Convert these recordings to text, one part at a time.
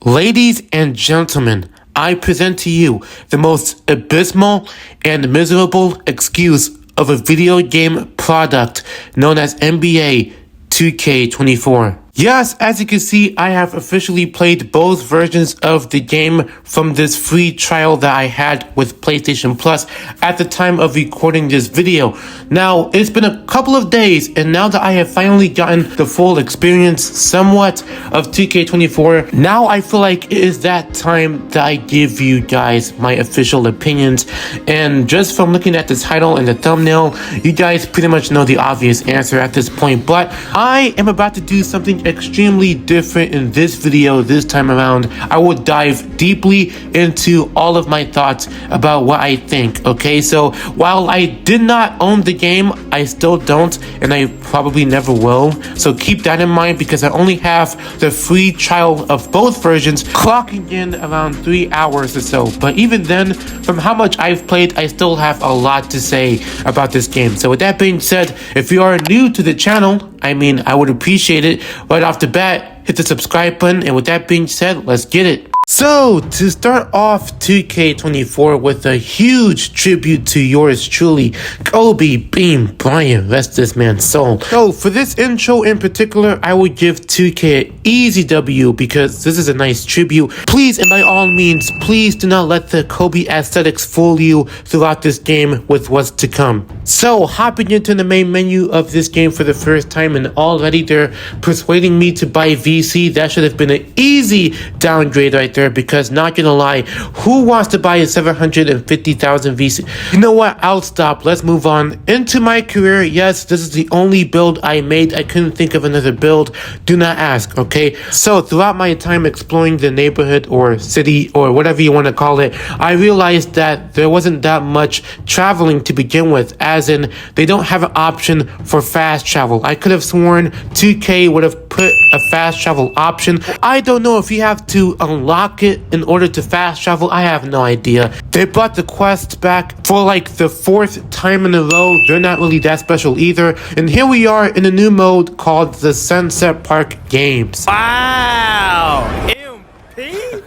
Ladies and gentlemen, I present to you the most abysmal and miserable excuse of a video game product known as NBA 2K24. Yes, as you can see, I have officially played both versions of the game from this free trial that I had with PlayStation Plus at the time of recording this video. Now, it's been a couple of days, and now that I have finally gotten the full experience somewhat of 2K24, now I feel like it is that time that I give you guys my official opinions. And just from looking at the title and the thumbnail, you guys pretty much know the obvious answer at this point. But I am about to do something extremely different in this video this time around. I will dive deeply into all of my thoughts about what I think, okay? So while I did not own the game, I still don't, and I probably never will. So keep that in mind because I only have the free trial of both versions, clocking in around 3 hours or so. But even then, from how much I've played, I still have a lot to say about this game. So with that being said, if you are new to the channel, I would appreciate it. Right off the bat, hit the subscribe button, and with that being said, let's get it. So, to start off 2K24 with a huge tribute to yours truly, Kobe Beam Bryant, rest this man's soul. So, for this intro in particular, I would give 2K an easy W because this is a nice tribute. Please, and by all means, please do not let the Kobe aesthetics fool you throughout this game with what's to come. So, hopping into the main menu of this game for the first time, and already they're persuading me to buy VC. That should have been an easy downgrade right there, because not gonna lie, who wants to buy a 750,000 VC? You know what, I'll stop. Let's move on into my career. Yes, this is the only build I made. I couldn't think of another build. Do not ask, okay? So throughout my time exploring the neighborhood or city or whatever you want to call it, I realized that there wasn't that much traveling to begin with, as in they don't have an option for fast travel. I could have sworn 2K would have put a fast travel option. I don't know if you have to unlock it in order to fast travel. I have no idea. They brought the quest back for like the 4th time in a row. They're not really that special either. And here we are in a new mode called the Sunset Park Games. Wow! MP?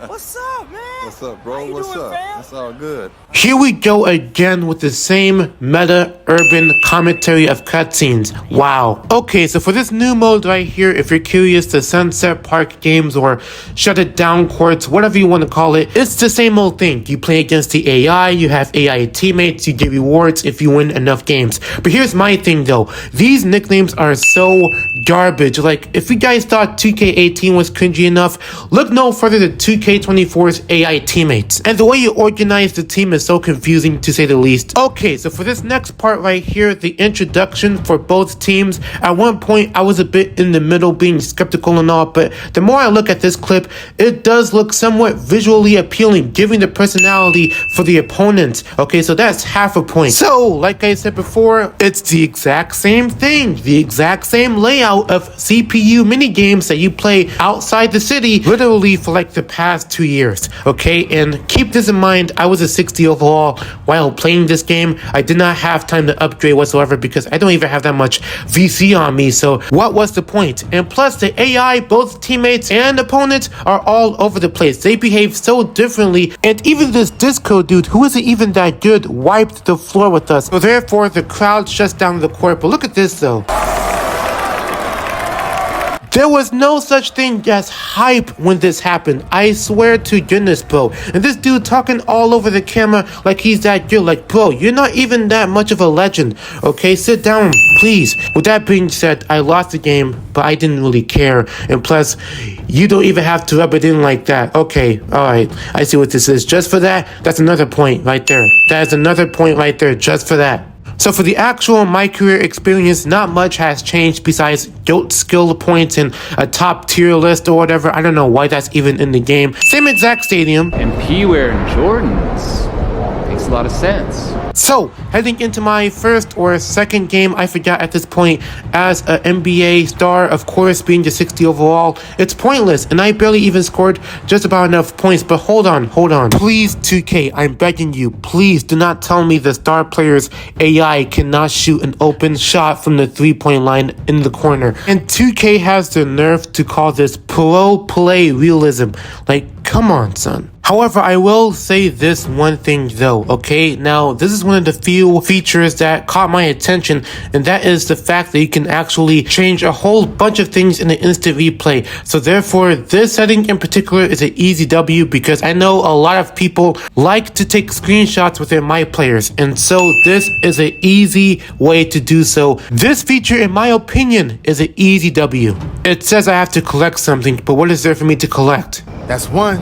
What's up, man? What's up, bro? What's up? That's all good. Here we go again with the same meta urban commentary of cutscenes. Wow. Okay, so for this new mode right here, if you're curious, the Sunset Park Games or Shut It Down Courts, whatever you want to call it, it's the same old thing. You play against the AI, you have AI teammates, you get rewards if you win enough games. But here's my thing though, these nicknames are so garbage. Like, if you guys thought 2K18 was cringy enough, look no further than 2K24's AI teammates. And the way you organize the team is so confusing to say the least. Okay, so for this next part right here, the introduction for both teams, at one point I was a bit in the middle being skeptical and all, but the more I look at this clip, it does look somewhat visually appealing, giving the personality for the opponents. Okay, so that's half a point. So, like I said before, it's the exact same thing, the exact same layout of CPU mini games that you play outside the city literally for like the past 2 years. Okay, and keep this in mind, I was a 60 overall while playing this game. I did not have time to upgrade whatsoever because I don't even have that much VC on me, so what was the point? And plus the AI, both teammates and opponents, are all over the place. They behave so differently, and even this disco dude, who isn't even that good, wiped the floor with us. So therefore the crowd shuts down the court. But look at this though. There was no such thing as hype when this happened. I swear to goodness, bro. And this dude talking all over the camera like he's that good. Like, bro, you're not even that much of a legend. Okay, sit down, please. With that being said, I lost the game, but I didn't really care. And plus, you don't even have to rub it in like that. Okay, alright. I see what this is. Just for that, that's another point right there. That is another point right there, just for that. So for the actual my career experience, not much has changed besides GOAT skill points and a top tier list or whatever. I don't know why that's even in the game. Same exact stadium. MP wearing Jordans. Makes a lot of sense. So, heading into my first or second game, I forgot at this point, as an NBA star, of course, being the 60 overall, it's pointless, and I barely even scored just about enough points. But hold on. Please, 2K, I'm begging you, please do not tell me the star player's AI cannot shoot an open shot from the three-point line in the corner. And 2K has the nerve to call this ProPlay realism. Like, come on, son. However, I will say this one thing though, okay? Now, this is one of the few features that caught my attention, and that is the fact that you can actually change a whole bunch of things in the instant replay. So therefore, this setting in particular is an easy W, because I know a lot of people like to take screenshots with their My Players, and so this is an easy way to do so. This feature, in my opinion, is an easy W. It says I have to collect something, but what is there for me to collect? That's one.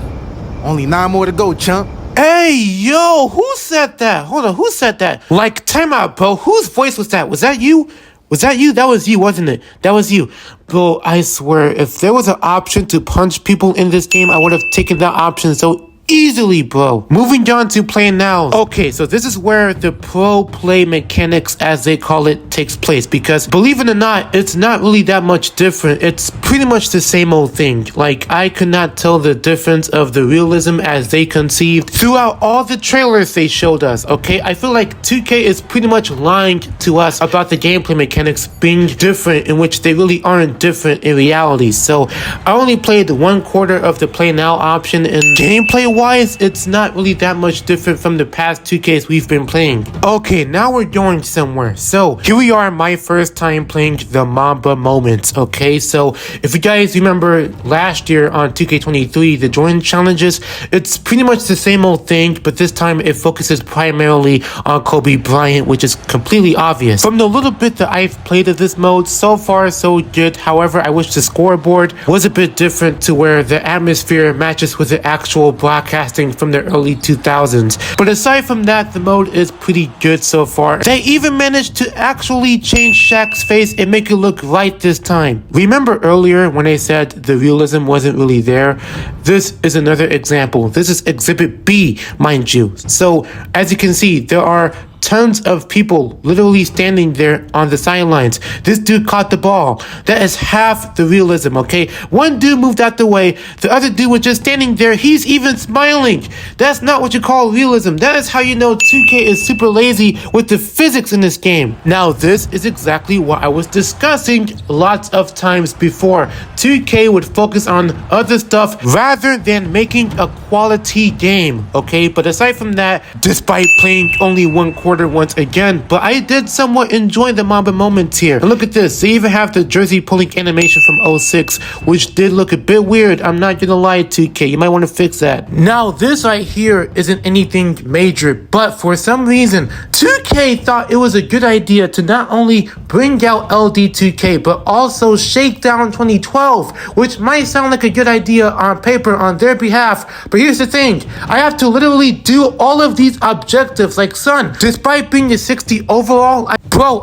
Only 9 more to go, chump. Hey, yo, who said that? Hold on, who said that? Like, time out, bro. Whose voice was that? Was that you? That was you, wasn't it? That was you. Bro, I swear, if there was an option to punch people in this game, I would have taken that option so easily, bro. Moving on to play now. Okay, so this is where the pro play mechanics, as they call it, takes place, because believe it or not, it's not really that much different. It's pretty much the same old thing. Like, I could not tell the difference of the realism as they conceived throughout all the trailers they showed us, okay? I feel like 2K is pretty much lying to us about the gameplay mechanics being different, in which they really aren't different in reality. So I only played 1/4 of the play now option, and gameplay wise, it's not really that much different from the past 2Ks we've been playing. Okay, now we're going somewhere. So here we are, my first time playing the Mamba moments. Okay, so if you guys remember last year on 2K23, the Jordan challenges, it's pretty much the same old thing, but this time it focuses primarily on Kobe Bryant, which is completely obvious. From the little bit that I've played of this mode, so far so good. However, I wish the scoreboard was a bit different, to where the atmosphere matches with the actual broadcasting from the early 2000s. But aside from that, the mode is pretty good so far. They even managed to actually change Shaq's face and make it look right this time. Remember earlier when I said the realism wasn't really there? This is another example. This is Exhibit B, mind you. So as you can see, there are tons of people literally standing there on the sidelines. This dude caught the ball. That is half the realism, okay? One dude moved out the way. The other dude was just standing there. He's even smiling. That's not what you call realism. That is how you know 2K is super lazy with the physics in this game. Now, this is exactly what I was discussing lots of times before. 2K would focus on other stuff rather than making a quality game, okay? But aside from that, despite playing only 1/4 once again, but I did somewhat enjoy the Mamba moments here. And look at this, they even have the jersey pulling animation from 06, which did look a bit weird. I'm not gonna lie, 2K, you might want to fix that. Now, this right here isn't anything major, but for some reason, 2K thought it was a good idea to not only bring out LD2K, but also Shakedown 2012, which might sound like a good idea on paper on their behalf, but here's the thing, I have to literally do all of these objectives. Like, son, despite being a 60 overall,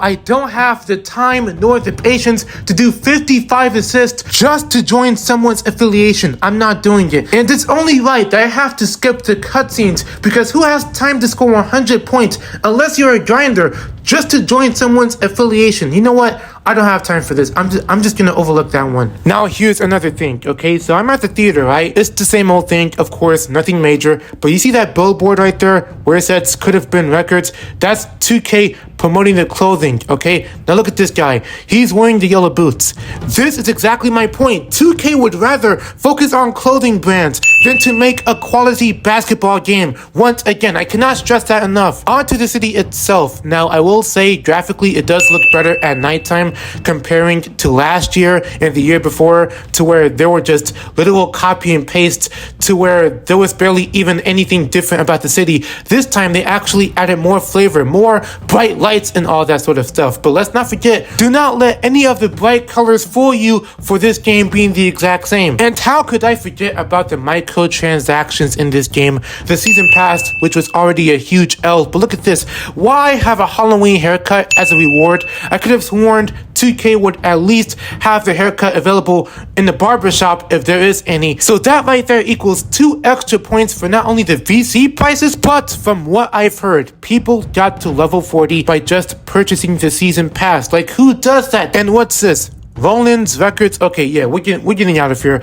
I don't have the time nor the patience to do 55 assists just to join someone's affiliation. I'm not doing it. And it's only right that I have to skip the cutscenes, because who has time to score 100 points unless you're a grinder just to join someone's affiliation? You know what? I don't have time for this. I'm just gonna overlook that one. Now here's another thing, okay? So I'm at the theater, right? It's the same old thing, of course, nothing major. But you see that billboard right there where it says could have been records? That's 2K promoting the clothing, okay? Now look at this guy. He's wearing the yellow boots. This is exactly my point. 2K would rather focus on clothing brands than to make a quality basketball game. Once again, I cannot stress that enough. On to the city itself. Now, I will say graphically it does look better at nighttime comparing to last year and the year before, to where there were just literal copy and paste, to where there was barely even anything different about the city. This time they actually added more flavor, more bright lights and all that sort of stuff. But let's not forget, do not let any of the bright colors fool you for this game being the exact same. And how could I forget about the mic microtransactions in this game. The season pass, which was already a huge L, but look at this. Why have a Halloween haircut as a reward? I could have sworn 2K would at least have the haircut available in the barbershop if there is any. So that right there equals 2 extra points for not only the VC prices, but from what I've heard, people got to level 40 by just purchasing the season pass. Like, who does that? And what's this? Roland's Records. Okay, yeah, we're getting out of here.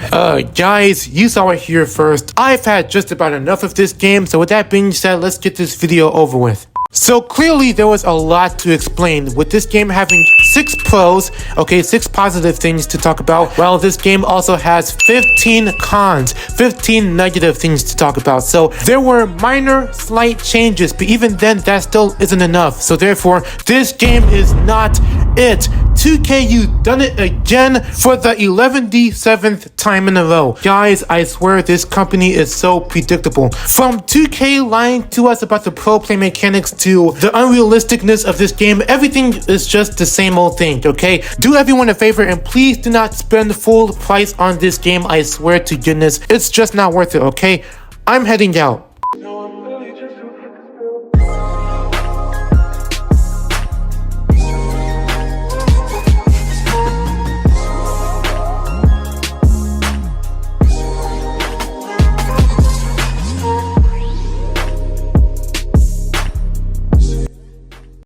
Guys, you saw it here first. I've had just about enough of this game, so with that being said, let's get this video over with. So clearly there was a lot to explain, with this game having 6 pros, okay, 6 positive things to talk about, while this game also has 15 cons, 15 negative things to talk about. So there were minor, slight changes, but even then that still isn't enough. So therefore, this game is not it. 2K, you done it again for the 11th time in a row. Guys, I swear this company is so predictable. From 2K lying to us about the ProPlay mechanics to the unrealisticness of this game, everything is just the same old thing, okay? Do everyone a favor and please do not spend full price on this game. I swear to goodness, it's just not worth it, okay? I'm heading out.